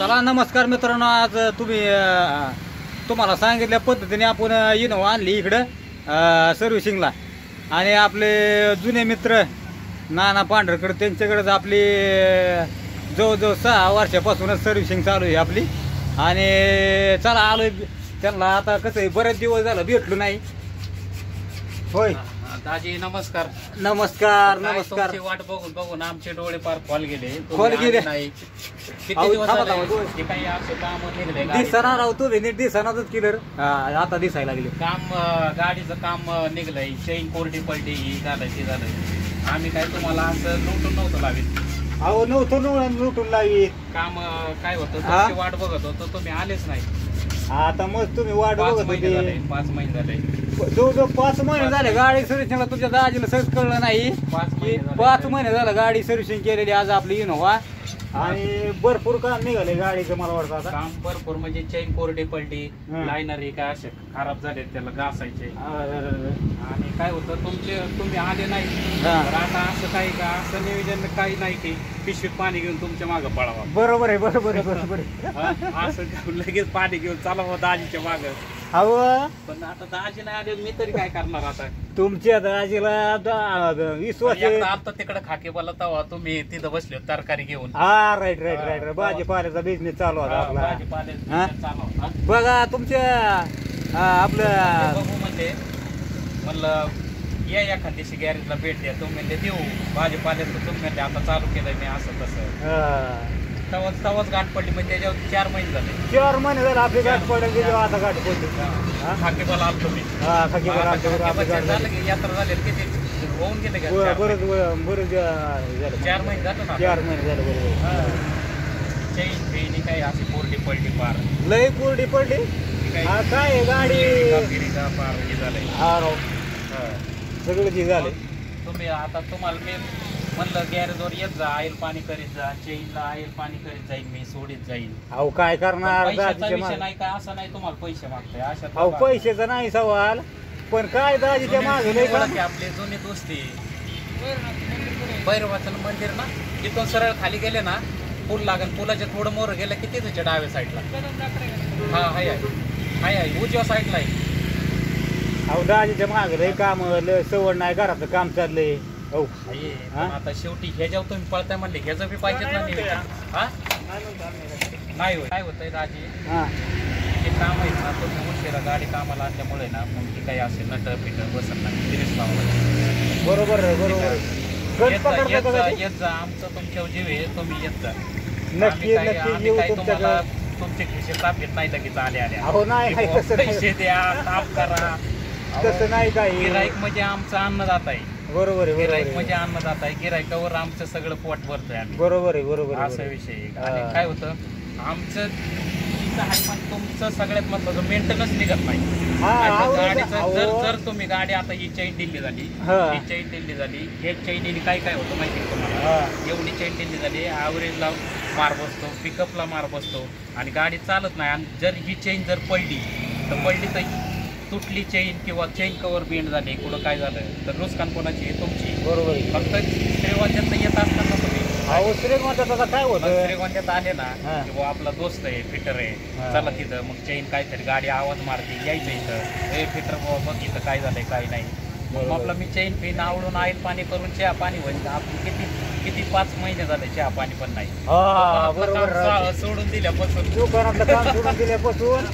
चला नमस्कार मित्रांनो, आज तुम्हाला सांगितल्या पद्धतीने आपण इनोवा आणली इकडं सर्व्हिसिंगला. आणि आपले जुने मित्र नाना पांढरकर त्यांच्याकडेच आपली जवळजवळ 6 वर्षापासूनच सर्व्हिसिंग चालू आहे आपली. आणि चला आलोय त्यांना. आता कसं आहे, बरेच दिवस झालं भेटलो नाही. होय दाजी, नमस्कार. नमस्कार नमस्कार. वाट बघून बघून आमचे डोळे पार खोल गेले. नाही किती दिवस झाले काही असे काम निघले. दिसणार राहू तू नीट दिसणारच किलर आता दिसायला लागले. काम गाडीचं काम निघलंय. चेन कोरडी पलटी झालंय ते झालंय. आम्ही काय तुम्हाला असं लुटून नव्हतं लावीत. अहो नव्हतं लुटून लावीत. काम काय होतं तुमची वाट बघत होतो, तुम्ही आलेच नाही. आता मग तुम्ही वाट बघत होते. 5 महिने झाले. जवळजवळ 5 महिने झाले गाडी सर्व्हिसिंगला. तुमच्या दाजीला सहज कळलं नाही. 5 महिने झालं गाडी सर्व्हिसिंग केलेली आज आपली इनोवा. आणि भरपूर काम निघाले गाडीचं. मला वाटतं आता काम भरपूर म्हणजे चेन कोरडी पलटी, लायनर काय असे खराब झाले, त्याला घासायचे. आणि काय होतं तुम्ही आले नाही. आता असं काही का असं नियोजन काही नाही की पिशवीत पाणी घेऊन तुमच्या मागं पळावा. बरोबर आहे बरोबर आहे बरोबर आहे. असं लगेच पाणी घेऊन चालावं दाजीच्या मागं. अहो पण आता दाजी नाही आले, मी तरी काय करणार आता. तुमच्या दाजीला विश्वास आता तिकडे खाकेबाला तवा तुम्ही तिथं बसले तरकारी घेऊन. हा राईट राईट राईट. भाजीपाल्याचा बिझनेस चालू होता आपला. भाजीपाले चालू बघा तुमच्या आपलं बघू म्हणलं या एखाद दिवशी गॅरेजला भेट द्या. तुम्ही म्हणले देऊ भाजीपाल्याचं. तुम्ही म्हणले आता चालू केलंय मी असं तसं. तवाच गाठ पडली. म्हणजे त्याच्यावर 4 महिने झाले. 4 महिने झाले आपली गाठ पडली. आता गाठ पडली. खाकेबाला आलो तुम्ही. झालं की यात्रा झाली किती होऊन गेले का? बरंच 4 महिने झालं ना. 4 महिने झाले बरोबर. चैन फेनी काय अशी कोरडी पडली पार. लय कोरडी पडली. काय गाडी पार हे झालंय. सगळं जे झाले. तुम्ही आता तुम्हाला मी म्हणलं गॅरेजवर येत जा, आईल पाणी करीत जा. चेनला आईल पाणी करीत जाईल, मी सोडीत जाईल. अहो काय करणार. विषय नाही काय असं नाही तुम्हाला पैसे मागताय अशा. अहो पैशाचा नाही सवाल, पण काय दाजीच्या मागे आपले जुने दोस्ती भैरवाचं मंदिर ना, तिथून सरळ खाली गेले ना पूल लागेल. पुलाच्या थोडं मोर गेलं की तिथं डाव्या साईडला. हा हाय हाय उजव्या साईडला आहे. अहो दाजीच्या मागे लय काम सवड नाही. घराचं काम चाललंय. हो आता शेवटी ह्याच्यावर तुम्ही पळताय म्हणले ह्याचं बी पाहिजे ना. नाही होय काय होतंय दाजी, हे काम आहेत ना तुम्ही उशिरा गाडी कामाला आणल्यामुळे ना मग ती काही असेल नट पिट बसत नाही. तिरीस लावलं बरोबर बरोबर. येत जा. आमचं तुमच्या जीव आहे, तुम्ही येत जा. नक्की आम्ही काही तुम्हाला तुमचे खिशे ताप घेत नाही लगेच आले अहो नाही पैसे द्या, ताप करा. तसं नाही काही. गिराईक म्हणजे आमचं अन्नदाता आहे. बरोबर आहे. गिराईक म्हणजे अन्नदाता आहे. गिराईकावर आमचं सगळं पोट भरतोय आम्ही. बरोबर आहे बरोबर. असा विषय आहे. आणि काय होतं आमचं आहे पण तुमचं सगळ्यात महत्वाचं मेंटेनन्स निघत नाही गाडीचं. जर तुम्ही गाडी आता ही चैन दिल्ली झाली, ही चैन दिल्ली झाली, हे चैनीने काय काय होतं माहिती आहे तुम्हाला. एवढी चैन दिल्ली झाली, ॲव्हरेजला मार बसतो, पिकअपला मार बसतो आणि गाडी चालत नाही. आणि जर ही चैन जर पडली तर तुटली चैन किंवा चैन कवर बेंड झाली, कुठं काय झालं तर नुकसान कोणाची आहे? तुमची. बरोबर. फक्त श्रीगोंद्यात येत असताना तुम्ही श्रीगोंद्यात काय होतं, श्रीगोंद्यात आले ना किंवा आपला दोस्त आहे फिटर आहे, चला तिथं मग चैन काहीतरी गाडी आवाज मारते, यायचं इथं हे फिटर बघ इथं काय झालंय काय नाही. मग आपलं मी चैन पेन आवडून आईल पाणी करून चहा पाणी होईल. आपण किती 5 महिने झाले चहा पाणी पण नाही. सोडून दिल्यापासून दुकानातलं काम सोडून दिल्यापासून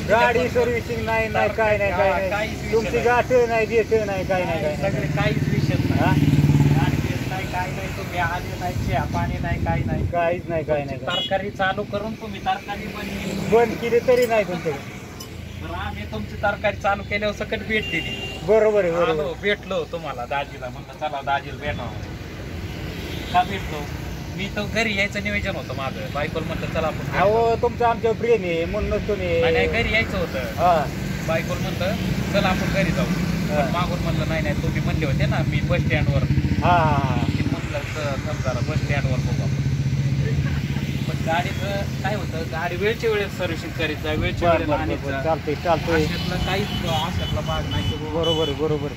गाडी सर्व्हिसिंग नाही काय नाही काय नाही. तुमची गाठ नाही देत नाही काय नाही सगळे काहीच विषय नाही. काय नाही तुम्ही आले नाही, चहा पाणी नाही काय नाही काहीच नाही काय नाही. तरकारी चालू करून तुम्ही तरकारी बंद केली तरी नाही तुमच्याकडे. आम्ही तुमची तरकारी चालू केल्यावर सकट भेट दिली. बरोबर आहे बरोबर. भेटलो तुम्हाला दाजीला, म्हणलं चला दाजीला भेटावं. का भेटलो मी तर घरी यायचं नियोजन होतं माझं. बायकोला म्हणलं चला आपण. अहो तुमचं आमच्या प्रेम आहे म्हणून तुम्ही. नाही घरी यायचं होतं. बायकोला म्हणलं चला आपण घरी जाऊ. मागून म्हणलं नाही तुम्ही म्हणले होते ना मी बस स्टँडवर. म्हटलं जरा बस स्टँडवर बघू आपण. पण गाडीचं काय होतं, गाडी वेळच्या वेळेस सर्व्हिसिंग करीत जा, वेळच्या वेळेस चालतंय काहीच अशातला भाग नाही. बरोबर बरोबर.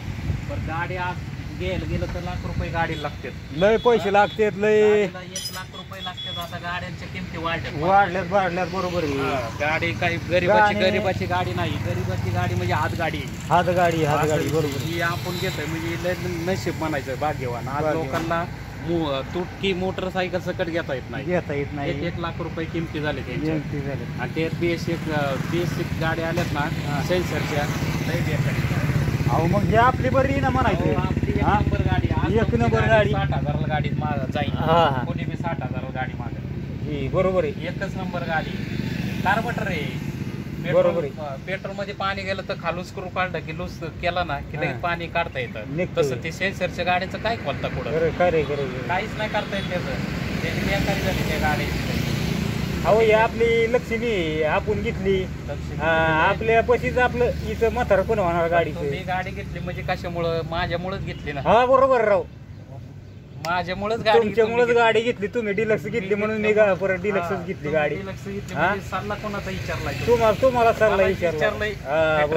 पण गाडी आज गेलं तर लाख रुपये गाडीला लागतात. लय पैसे लागतात. लय 1 लाख रुपये रुपये लागतात. आता गाड्यांच्या किमती वाढल्यात वाढल्यात बरोबर आहे. गाडी काही गरीबाची गाडी नाही. गरीबाची गाडी म्हणजे हातगाडी बरोबर. ही आपण घेतोय म्हणजे लय नशीब म्हणायचं, भाग्यवान. आज लोकांना तुटकी मोटरसायकल सकट घेता येत नाही. 1 लाख रुपये किमती झाले त्यांच्या. आणि ते बेसिक गाड्या आल्यात ना सेन्सरच्या, लय बेकार. अहो मग हे आपली बरी ना म्हणायचं. आपली एक नंबर गाडी. एक नंबर गाडी. 60,000 गाडी जाईल. कोणी बी 60,000 गाडी मागेल. बरोबर आहे. एकच नंबर गाडी. कार्बोरेटर आहे. बरोबर पेट्रोल मध्ये पाणी गेलं तर खालून स्क्रू काढलं की लूज केला ना की लगेच पाणी काढता येतं. तसं ते सेन्सरच्या गाडीचं काय खोलता पुढं काहीच नाही करता येत त्याचं. त्याची बेकारी झाली त्या गाडीची. अहो ही आपली लक्ष्मी आपण घेतली, आपल्या पशीच आपलं इथं म्हातार पण होणार गाडीचं. तुम्ही गाडी घेतली म्हणजे कशामुळं? माझ्यामुळेच घेतली ना. हा बरोबर राव, माझ्यामुळेच गाडी, तुमच्यामुळेच गाडी घेतली. तुम्ही डिलक्स घेतली म्हणून मी परत डिलक्सच घेतली गाडी. सल्ला कोणाचा विचारलाय? तुम्हाला सल्ला विचारलाय.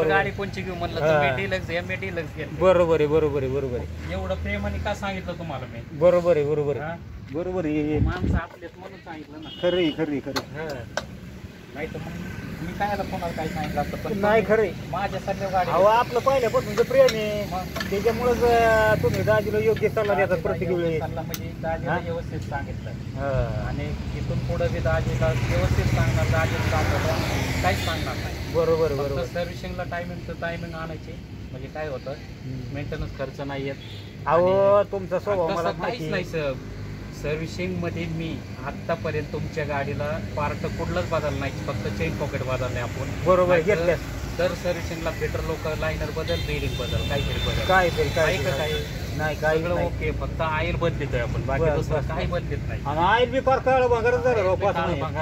गाडी कोणची घेऊ म्हणलं तुम्ही डिलक्स घ्या, मी डिलक्स घ्या. बरोबर आहे. एवढं प्रेमाने का सांगितलं तुम्हाला मी? बरोबर आहे. माणसं आपलेच म्हणून सांगितलं ना. खरं नाही तर मी काय कोणाला काय सांगितलं असतं, पण नाही खरंय. माझ्या सगळ्या गाडी आपलं पहिल्यापासून प्रेम आहे, त्याच्यामुळेच तुम्ही दाजीला योग्य सल्ला देतात प्रत्येक वेळी. सल्ला म्हणजे दाजीला व्यवस्थित सांगितलं आणि इथून पुढे बी दाजीला व्यवस्थित सांगणार. दाजीला सांगणार काहीच सांगणार नाही. बरोबर. सर्व्हिसिंगला टायमिंग आणायचे म्हणजे काय होतं, मेंटेनन्स खर्च नाही येत. अहो तुमचा स्वभाव मला काहीच नाही सर. सर्व्हिसिंग मध्ये मी आतापर्यंत तुमच्या गाडीला पार्ट कुठलाच बदल नाही, फक्त चेन पॉकेट बदलले आपण. बरोबर घेतल्यास दर सर्व्हिसिंगला पेट्रोल लोक लाईनर बदल, बेरिंग बदल, काहीतरी बदल, काही सगळं ओके. फक्त ऑइल बदलतोय आपण, बाकी दुसरं काही बदलत नाही. आणि ऑइल बी फार काळ भंगार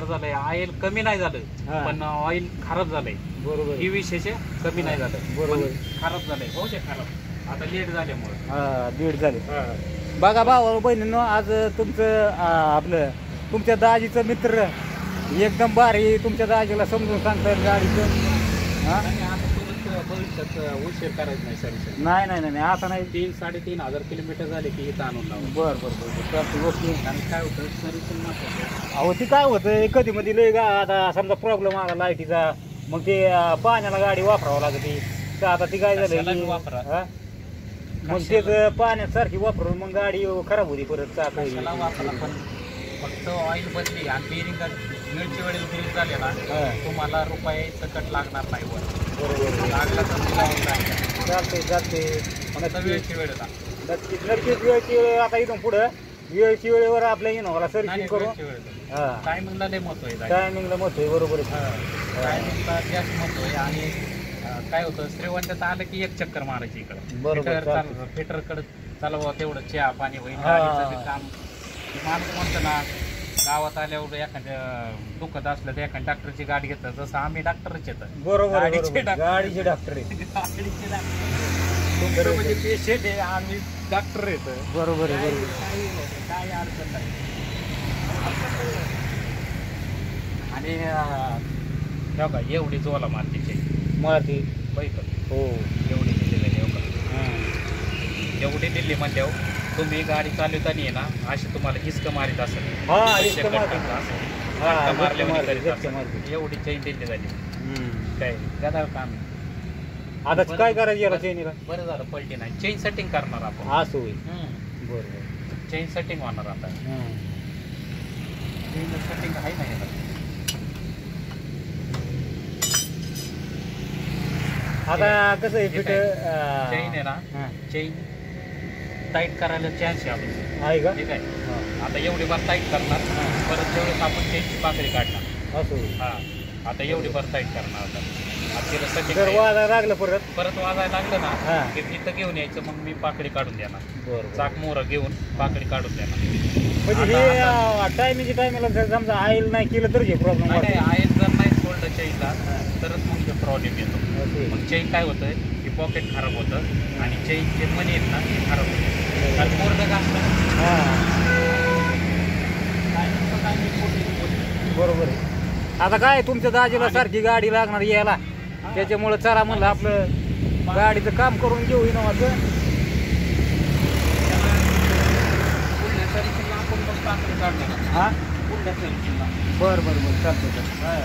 झालंय. ऑइल कमी नाही झालं पण ऑइल खराब झालंय. बरोबर. ही विशेष कमी नाही झालं, बरोबर. खराब झालंय. हो ते खराब आता लेट झाल्यामुळे. लेट झाले. बघा भाऊ बहिणींनो, आज तुमचं आपलं तुमच्या दाजीचं मित्र एकदम भारी तुमच्या दाजीला समजून सांगतात गाडीचं. भविष्यात उशीर करायचं नाही सर्व्हिस. नाही आता नाही. 3-3.5 किलोमीटर झाले की इथं आणून लावून. बरं गोष्टी. आणि काय होतं सर्व्हिसिंग महत्वाचं. अहो ती काय होतं कधी मध्ये लय आता समजा प्रॉब्लेम आला लाईटीचा, मग ते पाण्याला गाडी वापरावं लागते. तर आता ती काय झालं वापरा, मग तेच पाण्यात सारखी वापरून मग गाडी खराब होती परत. वापरा पण फक्त ऑइल बदली आणि बेरिंग वेळची वेळेस बेरिंग झाले ना तुम्हाला रुपये सकट लागणार नाही. वर लागला तर चालते वेळची वेळेला नक्कीच वेळची वेळ. आता इथून पुढं वेळची वेळेवर आपल्या इनोव्हाला सर्व्हिसिंग करू. टायमिंगला लय महत्व आहे. टायमिंगला महत्व आहे. बरोबर टायमिंगला जास्त महत्व आहे. आणि काय होतं श्रीवंत आलं की एक चक्कर मारायची इकडं. बरोबर. थिएटरकडे चालवा तेवढं चहा पाणी होईल. गाडीचं काम माणूस म्हणतं ना, गावात आल्यावर एखाद्या दुखत असलं तर एखाद्या डॉक्टरची गाडी घेतात, जसं आम्ही डॉक्टरच येतात. बरोबर. गाडीचे डॉक्टर म्हणजे पेशंट आहे, आम्ही डॉक्टर येतो. बरोबर आहे. काय अडचण नाही. आणि बघा एवढी जोला मारतीची मारती हो, एवढी दिल्ली एवढी दिल्ली म्हणल्यावर तुम्ही गाडी चालवताना आहे ना अशी तुम्हाला हिसक मारित असेल. एवढी चैन दिल्ली झाली काय गदा काम. आता काय करायचं याला चैनीला? बरं झालं पलटी नाही. चेन सेटिंग करणार आपण. असं होईल. बरोबर. चेन सेटिंग होणार आता. चेन सेटिंग आहे ना. आता कसं आहे चेन आहे ना, चेन टाईट करायला चान्स आहे का? ठीक आहे. आता एवढी बार टाईट करणार, परत जेवढं आपण चेनची पाकळी काढणार. असं आता एवढी बार टाईट करणार. आता वाजायला लागलं परत वाजायला लागलं ना की इथं घेऊन यायचं, मग मी पाकळी काढून देणार. चाक मोहर घेऊन पाकळी काढून देणार. म्हणजे हे टायमिंगला समजा ऑइल नाही केलं तर प्रॉब्लेम नाही. ऑइल जर नाही सोडलं चेनला तरच मग प्रॉब्लेम येतो. मग चेन काय होतं की पॉकेट खराब होतं आणि चेनचे मनी आहेत ना ते खराब होतं. कारण मोरडं घातलं. बरोबर आहे. आता काय तुमच्या दाजीला सारखी गाडी लागणार यायला, त्याच्यामुळे चला म्हणलं आपलं गाडीचं काम करून घेऊ इनोव्हाचं. आपण फक्त रात्री काढणार हा पुढल्या सर्व्हिसिंगला. बर बर बर चालतंय चालतंय.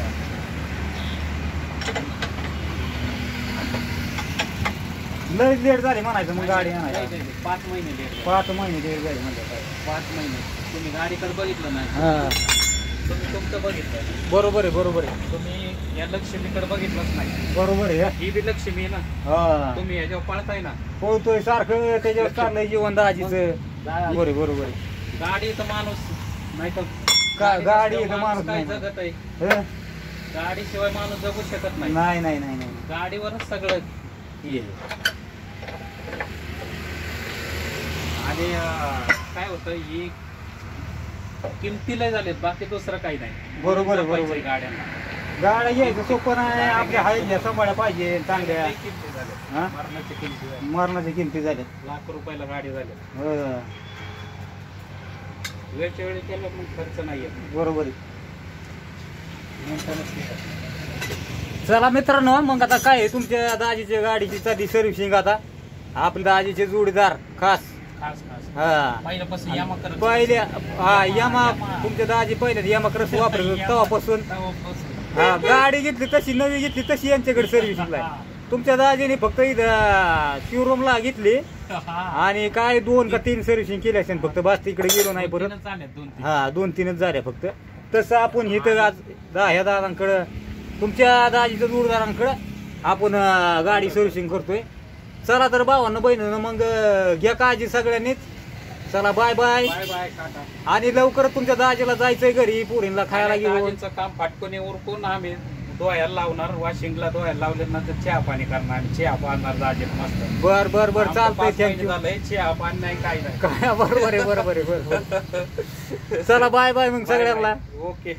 लय लेट झाली म्हणायचं मग गाडी आणायला. 5 महिने लेट. 5 महिने लेट झाली म्हणजे काय. 5 महिने तुम्ही गाडीकडे बघितलं नाही, हा तुम्ही तुमचं बघितलं. बरोबर आहे बरोबर आहे तुम्ही या लक्ष्मीकडे बघितलंच नाही. बरोबर आहे. ही बी लक्ष्मी आहे ना, हा तुम्ही याच्यावर पळताय ना. पोहतोय सारखं त्याच्यावर चाललंय जीवन दाजीचं. बरोबर बरोबर आहे. गाडी तर माणूस नाही तर गाडी तर माणूस काय नाही. जगत आहे. हं? गाडीशिवाय माणूस जगू शकत नाही. नाही नाही नाही नाही गाडीवरच सगळं हे. आणि काय होतं ही किमतीला झालेत, बाकी दुसरं काही नाही. बरोबर आहे, बरोबर आहे. गाड्यांना गाड्या घ्यायचं सोपं नाही. आपल्या हाय सांभाळ्या पाहिजे चांगल्या. लई किमती झाल्या, हा? मरणाच्या किमती झाल्या. मरणाच्या किमती झाल्यात. लाख रुपयाला गाडी झाली. हं. वेळच्या वेळी केलं मग खर्च नाही येत. बरोबर आहे. मेंटेनन्स नाही करत. चला मित्रांनो, मग आता काय आहे, तुमच्या दाजीच्या गाडीची चालली सर्व्हिसिंग. आता आपल्या दाजीचे जोडीदार खास खास खास हा पहिल्यापासून यामा करत पहिल्या हा यामा तुमच्या दाजी पहिल्या यामा क्रस वापरत होते तेव्हापासून. हा गाडी घेतली तशी नवी घेतली तशी यांच्याकडे सर्व्हिसिंगला आहे. तुमच्या दाजीने फक्त इथं शोरूमला घेतली आणि काय 2 का 3 सर्व्हिसिंग केली असेल फक्त. बस तिकडे गेलो नाही परत. हा 2-3च झाल्या फक्त. तसं आपण इथं आज ह्या दादांकडं तुमच्या दाजीच्या जोडदारांकडं आपण गाडी सर्व्हिसिंग करतोय. चला तर भावांना बहिणीनं मग घ्या काळजी सगळ्यांनीच. चला bye bye. Bye bye tata. आणि लवकर तुमच्या दाजीला जायचंय घरी पोरींना खायला घेऊन. दाजींचं काम फाटकोनी उरकून आम्ही धुवायला लावणार. वॉशिंगला धुवायला लावल्यानंतर चहा पाणी करणार. आम्ही चहा पाहणार दाजी मस्त. बर बर बर चालतंय. थँक्यू. झालंय चहा पाणी नाही काही नाही. काय बरोबर आहे बरोबर आहे बरोबर. चला बाय बाय मग सगळ्यांना. ओके.